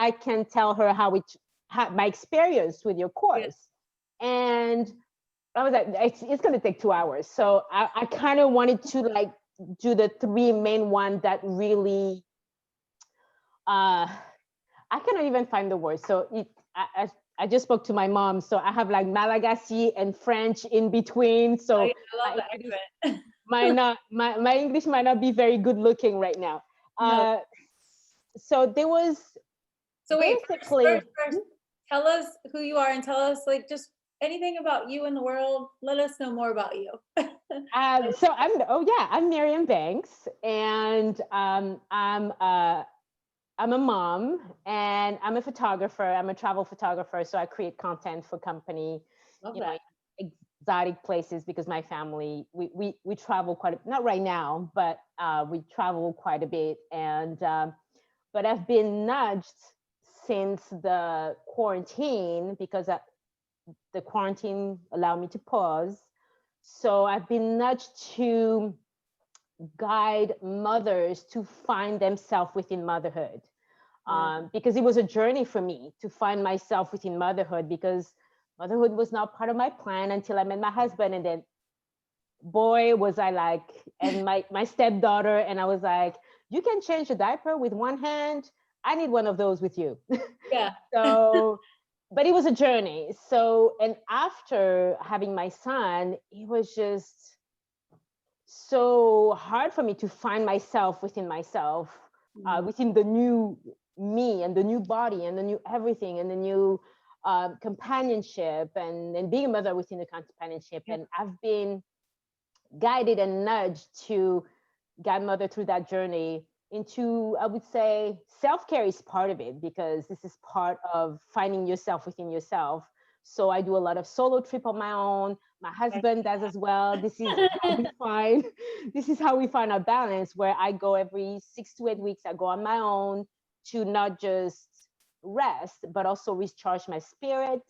I can tell her how my experience with your course. And I was like, it's going to take 2 hours. So I kind of wanted to like do the 3 main ones that really, I cannot even find the word. So I just spoke to my mom. So I have like Malagasy and French in between. So I love that. my English might not be very good looking right now. No. So there was, so wait, basically, first, tell us who you are and tell us like just anything about you in the world. Let us know more about you. so I'm Myriam Banks, and I'm a mom, and I'm a photographer. I'm a travel photographer, so I create content for company. Love you know, that. exotic places, because my family, we travel not right now, but we travel quite a bit. And but I've been nudged since the quarantine, because the quarantine allowed me to pause. So I've been nudged to guide mothers to find themselves within motherhood. Because it was a journey for me to find myself within motherhood, because motherhood was not part of my plan until I met my husband. And then, boy, was I like, and my stepdaughter, and I was like, you can change a diaper with one hand. I need one of those with you. Yeah. So, but it was a journey. So, and after having my son, it was just so hard for me to find myself within myself, within the new me and the new body and the new everything and the new companionship, and being a mother within the companionship. And I've been guided and nudged to guide mother through that journey into, I would say, self-care is part of it, because this is part of finding yourself within yourself. So I do a lot of solo trip on my own. My husband does as well. This is how we find our balance, where I go every 6 to 8 weeks. I go on my own to not just rest, but also recharge my spirit,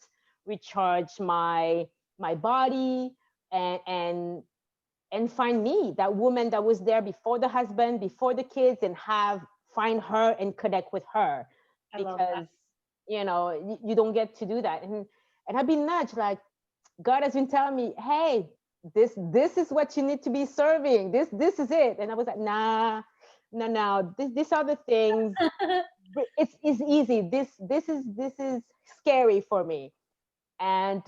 recharge my body, and find me, that woman that was there before the husband, before the kids, and find her and connect with her. Because you don't get to do that. And I've been nudged, like, God has been telling me, hey, this is what you need to be serving. This is it. And I was like, nah, no. These are the things. It's easy. This is scary for me. And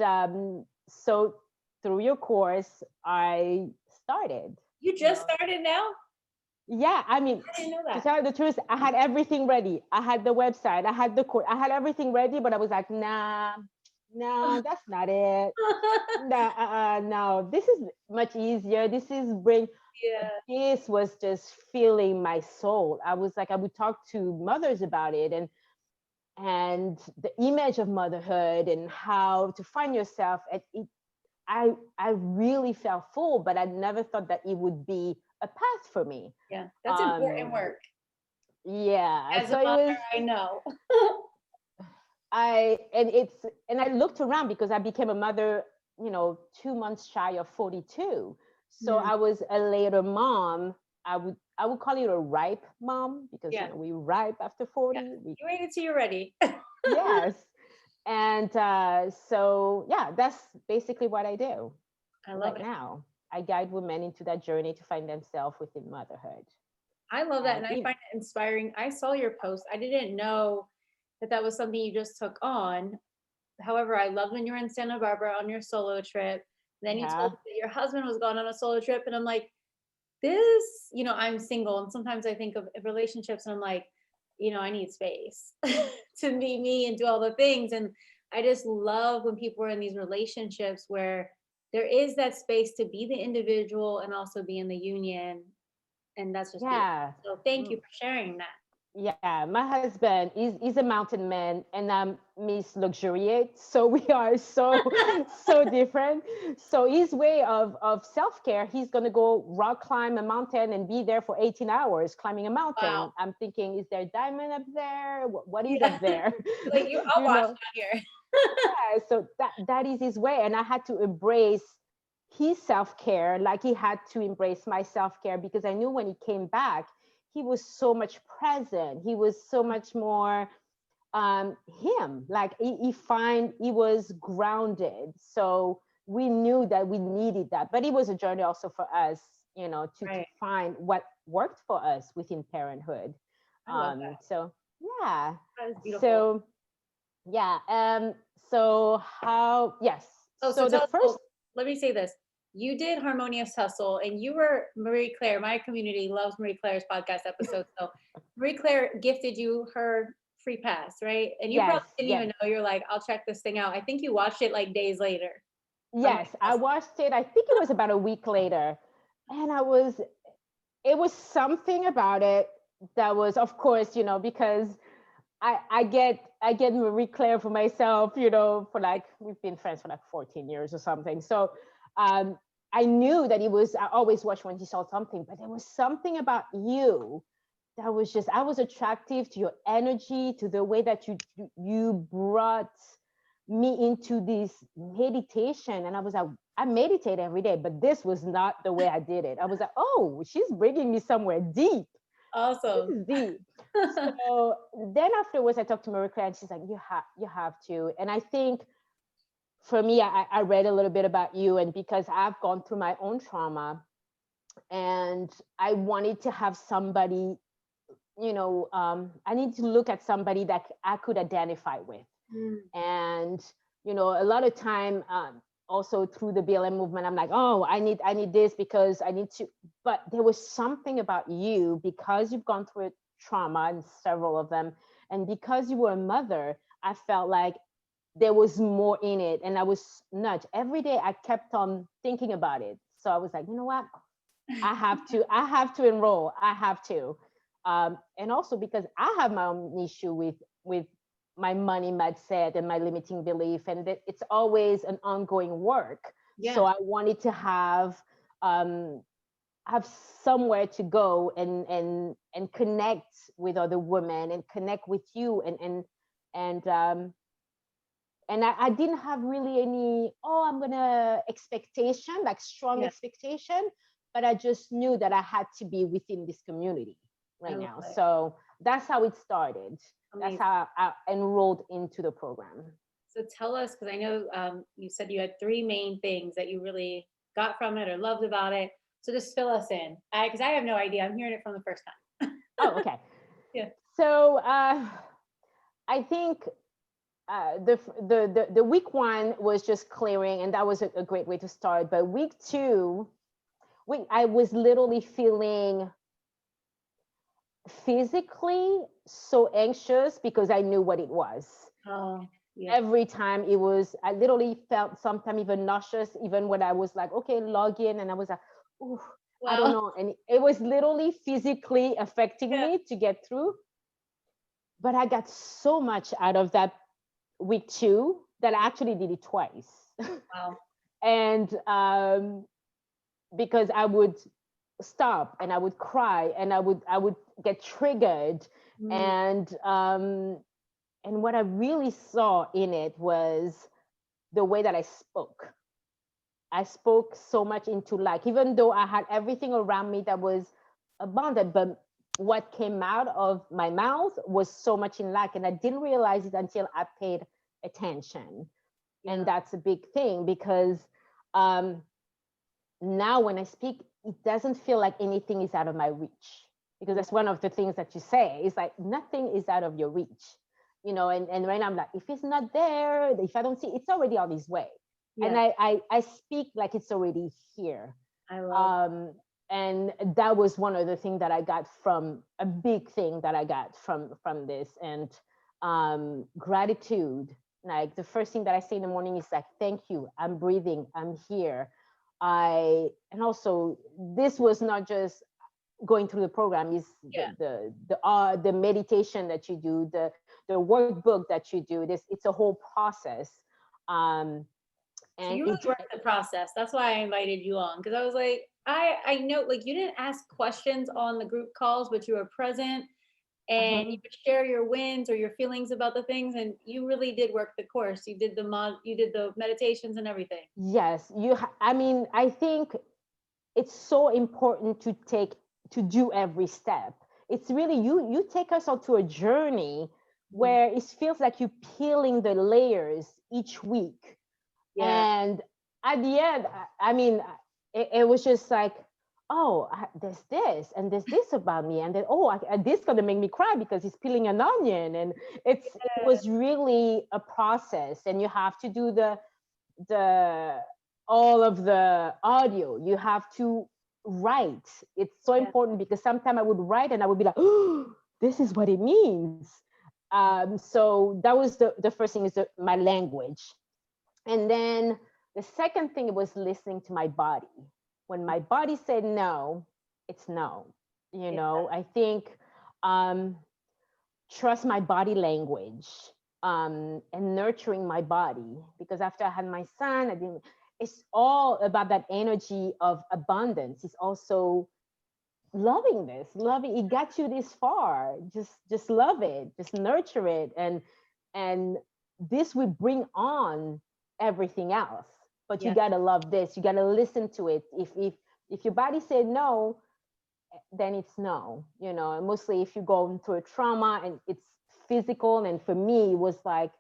so through your course, I started. You just started now? Yeah, I mean, I didn't know that. to tell you the truth, I had everything ready. I had the website, I had the course, I had everything ready, but I was like, nah, that's not it. No, this is much easier. This was just filling my soul. I was like, I would talk to mothers about it, and the image of motherhood and how to find yourself. I really felt full, but I never thought that it would be a path for me. Yeah, that's important work. Yeah. As a mother, I know. And I looked around, because I became a mother, 2 months shy of 42. So I was a later mom. I would call it a ripe mom, because we ripe after 40. Yeah. You waited till you're ready. Yes. And so that's basically what I do. I love it. Now I guide women into that journey to find themselves within motherhood. I love that, and I find it inspiring. I saw your post. I didn't know that was something you just took on. However, I loved when you were in Santa Barbara on your solo trip. Then you told me that your husband was gone on a solo trip, and I'm like, this, I'm single, and sometimes I think of relationships, and I'm like, I need space to be me and do all the things. And I just love when people are in these relationships where there is that space to be the individual and also be in the union. And that's just beautiful. So thank you for sharing that. Yeah, my husband is a mountain man, and I'm Miss Luxuriate. So we are so different. So his way of self-care, he's gonna go rock climb a mountain and be there for 18 hours climbing a mountain. Wow. I'm thinking, is there a diamond up there? What is up there? Like I'll watch down here. Yeah, so that is his way, and I had to embrace his self-care like he had to embrace my self-care, because I knew when he came back, he was so much present. He was so much more him. Like he was grounded. So we knew that we needed that, but it was a journey also for us, to find what worked for us within parenthood. I love that. So yeah. That is beautiful. So yeah. So how? Yes. Oh, so the first. Let me say this. You did Harmonious Hustle, and you were Marie Claire. My community loves Marie Claire's podcast episode. So Marie Claire gifted you her free pass, right? And you probably didn't even know. You're like, I'll check this thing out. I think you watched it like days later. Yes, I watched it. I think it was about a week later. And it was something about it that was, of course, because I get Marie Claire for myself, for like, we've been friends for like 14 years or something. So I knew that I always watched when she saw something, but there was something about you that was just, I was attractive to your energy, to the way that you brought me into this meditation. And I was like, I meditate every day, but this was not the way I did it. I was like, oh, she's bringing me somewhere deep. Awesome. This is deep. So then afterwards, I talked to Marie Claire, and she's like, you have to. And I think for me, I read a little bit about you, and because I've gone through my own trauma, and I wanted to have somebody, I need to look at somebody that I could identify with. And a lot of time, also through the BLM movement, I'm like, oh, I need this because I need to. But there was something about you, because you've gone through trauma, and several of them, and because you were a mother, I felt like there was more in it. And I was nudged every day. I kept on thinking about it. So I was like, you know what? I have to enroll. I have to. And also because I have my own issue with my money mindset and my limiting belief, and that it's always an ongoing work. Yeah. So I wanted to have somewhere to go and connect with other women, and connect with you, and I didn't have really any I'm gonna expectation, like strong expectation, but I just knew that I had to be within this community right now. So that's how it started. Amazing. That's how I enrolled into the program. So tell us, because I know you said you had 3 main things that you really got from it or loved about it. So just fill us in, because I have no idea. I'm hearing it from the first time. Oh, okay. Yeah. So I think the week 1 was just clearing, and that was a great way to start. But week 2, I was literally feeling physically so anxious because I knew what it was. Oh, yeah. Every time I literally felt sometimes even nauseous, even when I was like, okay, log in, and I was like, ooh, wow. I don't know. And it was literally physically affecting me to get through. But I got so much out of that week 2 that I actually did it twice. Wow. And because I would stop and I would cry and I would get triggered. And what I really saw in it was the way that I spoke. I spoke so much into lack, even though I had everything around me that was abundant, but what came out of my mouth was so much in lack, and I didn't realize it until I paid attention. Yeah. And that's a big thing, because now when I speak, it doesn't feel like anything is out of my reach, because that's one of the things that you say. It's like nothing is out of your reach, and when I'm like, if it's not there, if I don't see, it's already on its way. Yeah. And I speak like it's already here. I love and that was one of the things that I got from a big thing that I got from this. And gratitude. Like the first thing that I say in the morning is like, thank you, I'm breathing, I'm here. And also this was not just going through the program, is the meditation that you do, the workbook that you do. It's a whole process. And so you really worked the process. That's why I invited you on, because I was like, I know, like, you didn't ask questions on the group calls, but you were present, and you could share your wins or your feelings about the things, and you really did work the course. You did the meditations and everything. Yes, I think it's so important to do every step. It's really you take us onto a journey where it feels like you're peeling the layers each week. And at the end, I mean, it was just like, oh, there's this and there's this about me, and then this gonna make me cry because he's peeling an onion, and it was really a process, and you have to do the all of the audio. You have to write. It's so important, because sometimes I would write and I would be like, oh, this is what it means. So that was the first thing, is my language. And then the second thing was listening to my body. When my body said no, it's no. I think trust my body language, and nurturing my body. Because after I had my son, it's all about that energy of abundance. It's also loving it got you this far. Just love it, just nurture it, and this will bring on everything else. But you gotta love this. You gotta listen to it. If your body said no, then it's no. And mostly if you're going through a trauma and it's physical. And for me, it was like,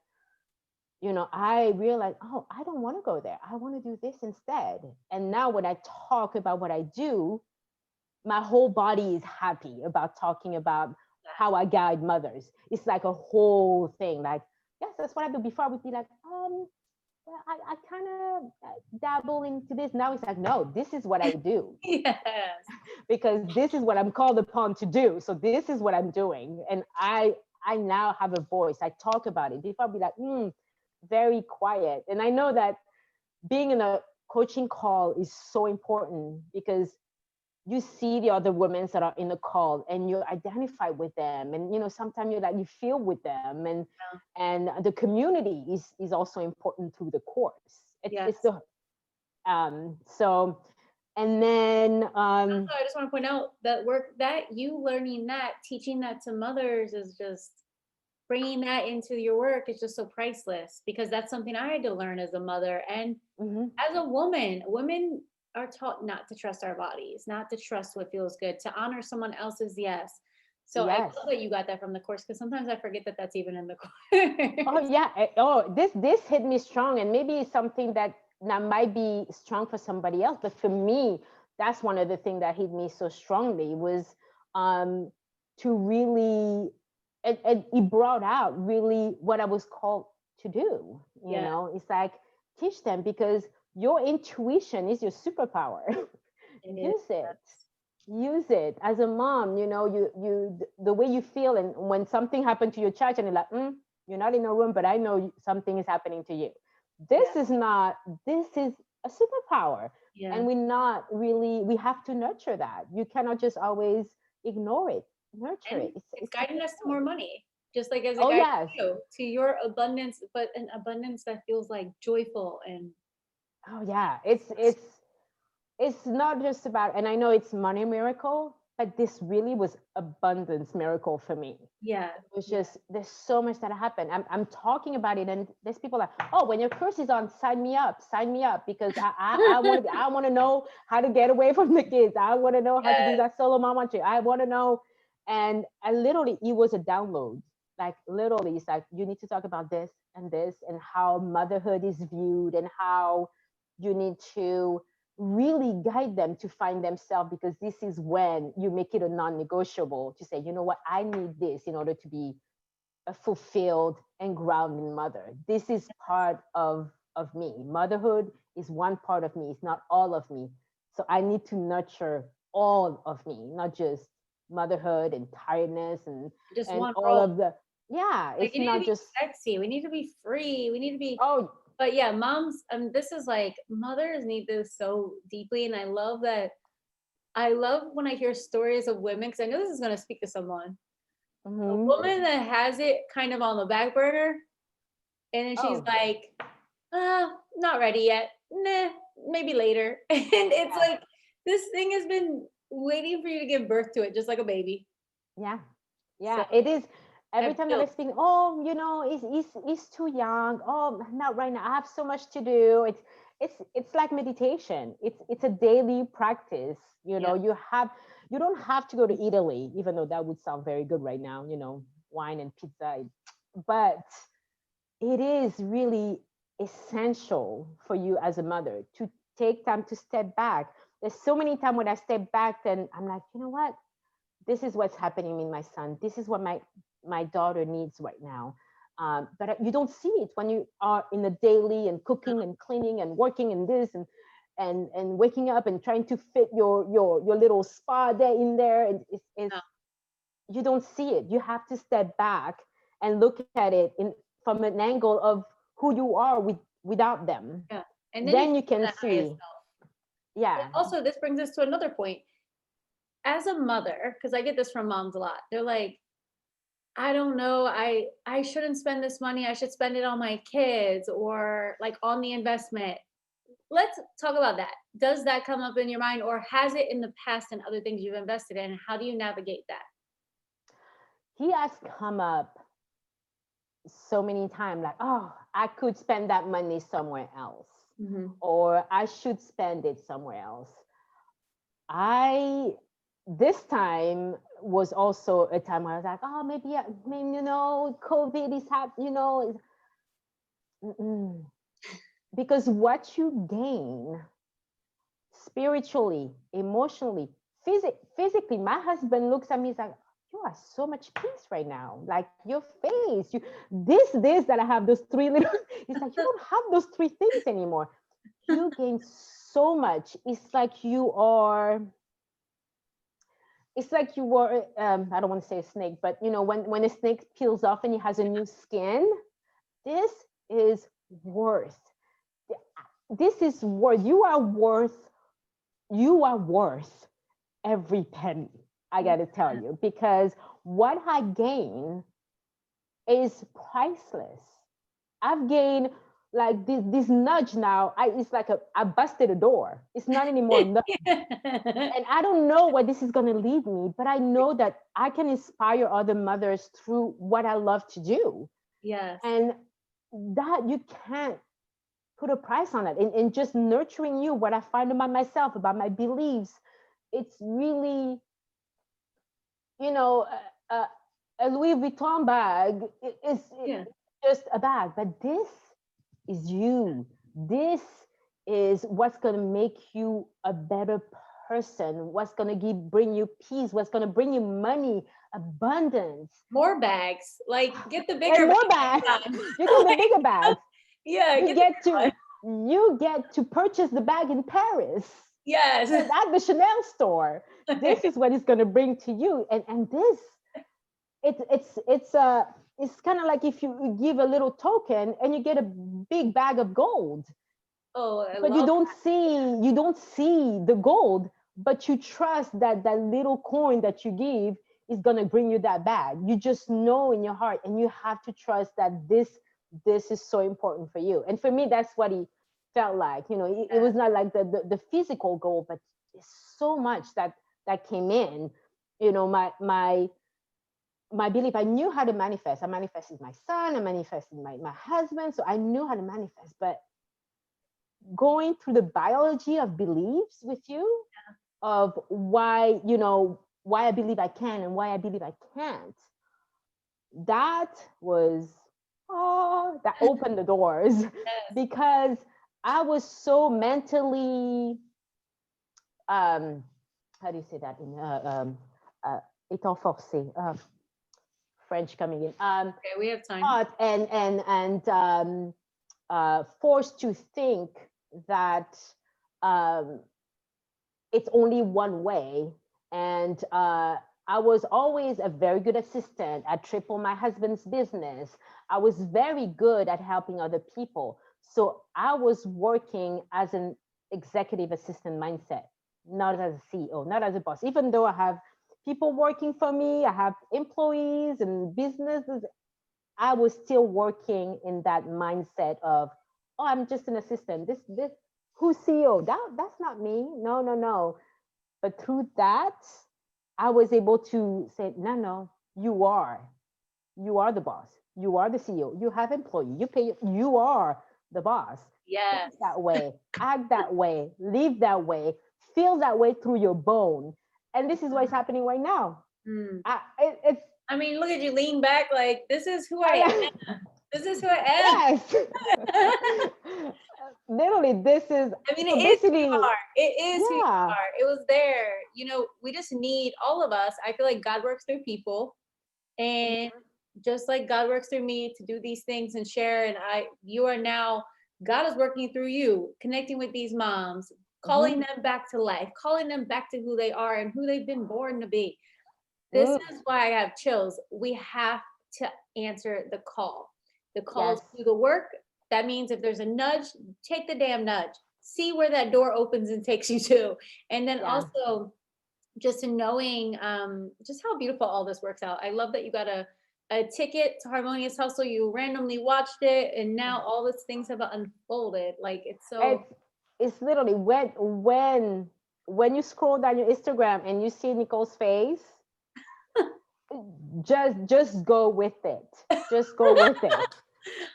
I realized, oh, I don't want to go there. I want to do this instead. And now when I talk about what I do, my whole body is happy about talking about how I guide mothers. It's like a whole thing. Like, yes, that's what I do. Before I would be like, well, I kind of dabble into this. Now it's like, no, this is what I do. Yes. Because this is what I'm called upon to do. So this is what I'm doing. And I now have a voice. I talk about it. Before I'd be like, very quiet. And I know that being in a coaching call is so important, because you see the other women that are in the call and you identify with them, and sometimes you feel with them, and the community is also important through the course. It's the so, and then I just want to point out that work that you learning that, teaching that to mothers, is just bringing that into your work is just so priceless, because that's something I had to learn as a mother and as a woman. Women are taught not to trust our bodies, not to trust what feels good, to honor someone else's yes. So I love that you got that from the course, because sometimes I forget that that's even in the course. Oh yeah. This hit me strong, and maybe it's something that might be strong for somebody else, but for me, that's one of the things that hit me so strongly, was to really, it brought out really what I was called to do. It's like, teach them, because your intuition is your superpower. Use it as a mom. You the way you feel, and when something happened to your child and you're like, you're not in a room, but I know something is happening to you. This is a superpower. And we have to nurture that. You cannot just always ignore it. Nurture it. It's guiding us to more money, just like as a guide to your abundance, but an abundance that feels like joyful. And it's not just about, and I know it's money miracle, but this really was abundance miracle for me. It was just, there's so much that happened. I'm talking about it, and there's people like, oh, when your course is on, sign me up, because I want to know how to get away from the kids. I want to know how to do that solo mama trip. I want to know. And I literally, it was a download. Like, literally, it's like, you need to talk about this, and how motherhood is viewed, and how you need to really guide them to find themselves, because this is when you make it a non-negotiable to say, you know what, I need this in order to be a fulfilled and grounded mother. This is part of me. Motherhood is one part of me. It's not all of me. So I need to nurture all of me, not just motherhood and tiredness and just and one all role. of the it's not just sexy. We need to be free. We need to be but moms, this is like, mothers need this so deeply. And I love when I hear stories of women, because I know this is going to speak to someone. A woman that has it kind of on the back burner, and then she's like, not ready yet. Nah, maybe later. And it's like, this thing has been waiting for you to give birth to it, just like a baby. So, it is. Every time that I think, he's too young. Oh, not right now. I have so much to do. It's like meditation. It's a daily practice. You don't have to go to Italy, even though that would sound very good right now. Wine and pizza. but it is really essential for you as a mother to take time to step back. There's so many times when I step back, then I'm like, you know what? This is what's happening in my son. This is what my daughter needs right now. But you don't see it when you are in the daily and cooking and cleaning and working and this and waking up and trying to fit your little spa day in there. And it's you don't see it. You have to step back and look at it from an angle of who you are without them. Yeah. And then you can see. Yeah. But also, this brings us to another point. As a mother, because I get this from moms a lot, they're like, I don't know, I shouldn't spend this money. I should spend it on my kids or like on the investment. Let's talk about that. Does that come up in your mind, or has it in the past and other things you've invested in? How do you navigate that? He has come up so many times, like, oh, I could spend that money somewhere else, or I should spend it somewhere else. This time was also a time where I was like, oh, maybe COVID is happening, because what you gain spiritually, emotionally, physically, my husband looks at me, he's like, you are so much peace right now. Like your face, this that I have those three little, it's like, you don't have those three things anymore. You gain so much. It's like you were, I don't want to say a snake, but when a snake peels off and it has a new skin, this is worth, you are worth every penny. I got to tell you, because what I gain is priceless. I've gained like this nudge now. It's like I busted a door. It's not anymore nudge. And I don't know where this is going to lead me, but I know that I can inspire other mothers through what I love to do. Yes. And that you can't put a price on it. And just nurturing you, what I find about myself, about my beliefs, it's really, a Louis Vuitton bag is just a bag, but this is you. This is what's going to make you a better person, what's going to bring you peace, what's going to bring you money, abundance. More bags, like get the bigger more bags. You get the bigger bags. Yeah, you get to purchase the bag in Paris. Yes. At the Chanel store. This is what it's going to bring to you. And this, it's kind of like if you give a little token and you get a big bag of gold. Oh, but you don't see the gold, but you trust that little coin that you give is going to bring you that bag. You just know in your heart, and you have to trust that this is so important for you. And for me, that's what he felt like. It was not like the physical gold, but so much that came in. My belief, I knew how to manifest. I manifested my son, I manifested my husband, so I knew how to manifest. But going through the biology of beliefs with you, of why I believe I can and why I believe I can't, that opened the doors. Yes. Because I was so mentally, how do you say that in étant forcé, French coming in. Okay, we have time. And forced to think that it's only one way. And I was always a very good assistant. I tripled my husband's business. I was very good at helping other people. So I was working as an executive assistant mindset, not as a CEO, not as a boss. Even though I have people working for me, I have employees and businesses, I was still working in that mindset of, oh, I'm just an assistant. This who's CEO? That's not me. No. But through that, I was able to say, no, you are the boss. You are the CEO. You have employees. You pay. You are the boss. Yes. Think that way. Act that way. Live that way. Feel that way through your bone. And this is what's happening right now. I mean, look at you lean back like, this is who I am. This is who I am. Yes. Literally, this is, I mean, so it is who basically, you are. It is who you yeah. are. It was there. You know, we just need all of us. I feel like God works through people. And just like God works through me to do these things and share, and you are now, God is working through you, connecting with these moms, calling them back to life, calling them back to who they are and who they've been born to be. This is why I have chills. We have to answer the call. The call is Yes. to do the work. That means if there's a nudge, take the damn nudge. See where that door opens and takes you to. And then also just in knowing just how beautiful all this works out. I love that you got a ticket to Harmonious Hustle. You randomly watched it, and now all these things have unfolded. Like it's so. It's literally when you scroll down your Instagram and you see Nicole's face, just go with it. Just go with it.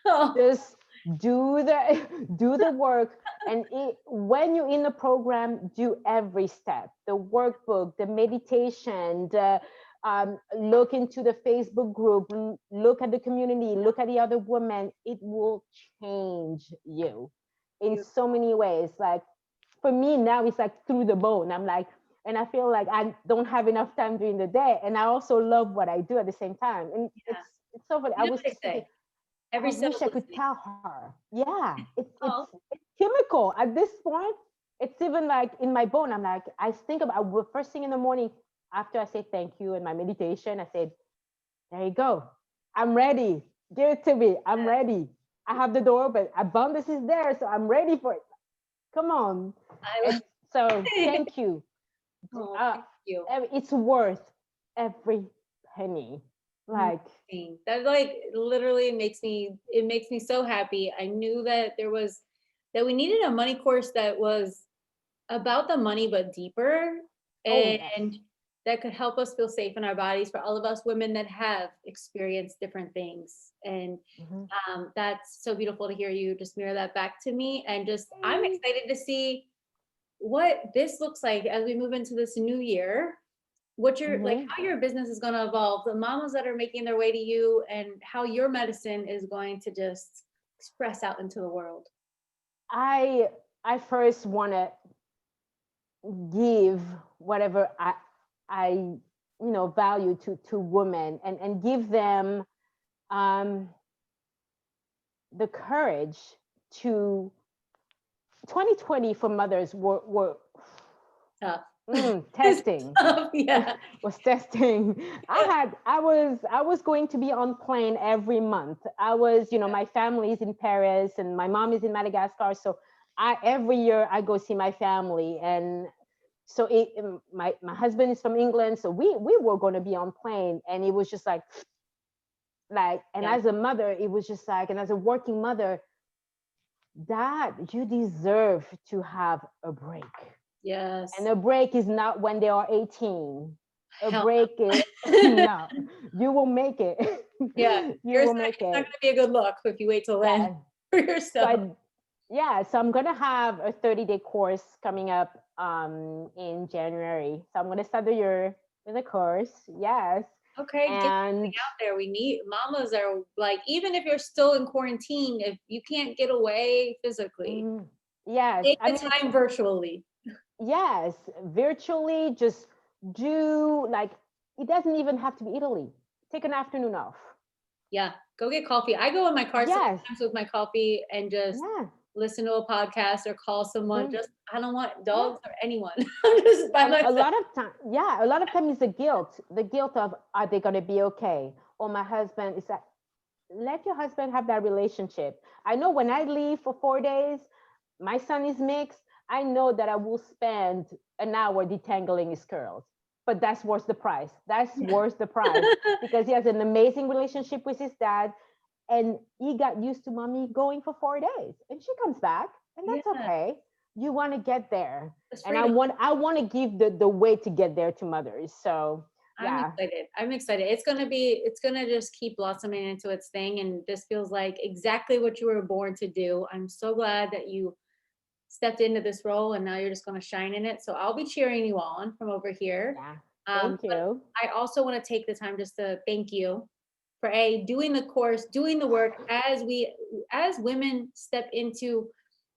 Oh. Just do the work, and when you're in the program, do every step, the workbook, the meditation, the look into the Facebook group, look at the community, look at the other women. It will change you in so many ways. Like for me now, it's like through the bone. I'm like, and I feel like I don't have enough time during the day, and I also love what I do at the same time. And it's so funny. I was thinking, I wish I could tell her. Yeah, it's chemical at this point. It's even like in my bone. I'm like, I think about first thing in the morning after I say thank you and my meditation. I said, there you go. I'm ready. Give it to me. I'm ready. I have the door open. Abundance is there, so I'm ready for it. Come on. So thank you. Thank you. It's worth every penny. Like that, like literally makes me so happy. I knew that we needed a money course that was about the money but deeper, and that could help us feel safe in our bodies, for all of us women that have experienced different things. And that's so beautiful to hear you just mirror that back to me. And just I'm excited to see what this looks like as we move into this new year, what your like how your business is going to evolve, the mamas that are making their way to you, and how your medicine is going to just express out into the world. I first want to give whatever I value to women, and give them the courage to 2020 for mothers were tough. Testing. Yeah. Was testing. I was going to be on plane every month. I was, my family is in Paris and my mom is in Madagascar, so every year I go see my family. And so my husband is from England, so we were going to be on plane, and it was just like and as a mother, it was just like, and as a working mother, that you deserve to have a break. Yes. And a break is not when they are 18. A break is no. You will make it. Yeah. You will make it. It's not gonna be a good look if you wait till then for yourself. So I'm gonna have a 30-day course coming up in January. So I'm gonna start the year with a course. Yes. Okay, get something out there. We need mamas are like, even if you're still in quarantine, if you can't get away physically, yes, take the time virtually. Yes, virtually. Just do it doesn't even have to be Italy. Take an afternoon off. Yeah, go get coffee. I go in my car sometimes with my coffee and just listen to a podcast or call someone. Just I don't want dogs or anyone. I'm just by myself. A lot of time is the guilt of, are they going to be okay? Or my husband is that. Let your husband have that relationship. I know when I leave for 4 days, my son is mixed. I know that I will spend an hour detangling his curls, but that's worth the price. Because he has an amazing relationship with his dad, and he got used to mommy going for 4 days, and she comes back, and that's okay. You want to get there, and I want to give the way to get there to mothers. So I'm excited. It's gonna just keep blossoming into its thing, and this feels like exactly what you were born to do. I'm so glad that you stepped into this role, and now you're just going to shine in it. So I'll be cheering you on from over here. Thank you. I also want to take the time just to thank you for doing the course, doing the work as women step into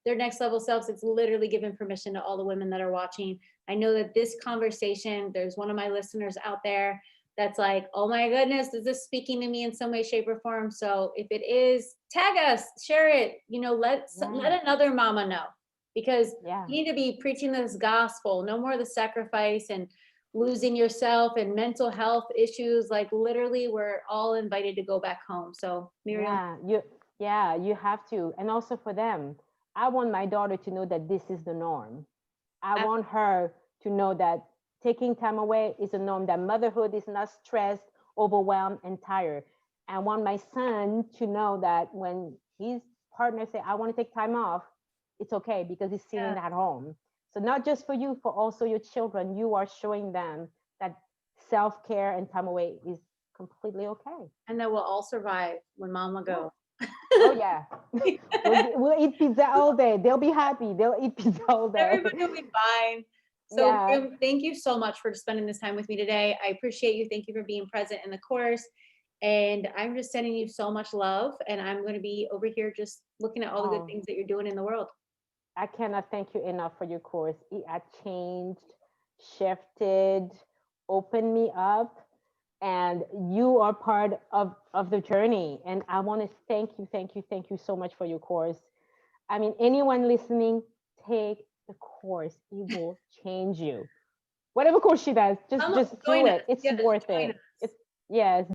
their next level selves. It's literally giving permission to all the women that are watching. I know that this conversation, there's one of my listeners out there that's like, oh my goodness, is this speaking to me in some way, shape, or form? So if it is, tag us, share it, let another mama know, because you need to be preaching this gospel. No more the sacrifice and losing yourself and mental health issues. Like literally, we're all invited to go back home. So Myriam. You have to. And also for them, I want my daughter to know that this is the norm. I want her to know that taking time away is a norm, that motherhood is not stressed, overwhelmed, and tired. I want my son to know that when his partner say, I want to take time off, it's okay because he's sitting at home. So not just for you, for also your children, you are showing them that self-care and time away is completely okay. And that we'll all survive when mama goes. Oh yeah. We'll eat pizza all day. They'll be happy. They'll eat pizza all day. Everybody will be fine. So thank you so much for spending this time with me today. I appreciate you. Thank you for being present in the course. And I'm just sending you so much love. And I'm going to be over here just looking at all the good things that you're doing in the world. I cannot thank you enough for your course. It had changed, shifted, opened me up. And you are part of the journey. And I want to thank you so much for your course. I mean, anyone listening, take the course. It will change you. Whatever course she does, just do it. It's worth it. Yes.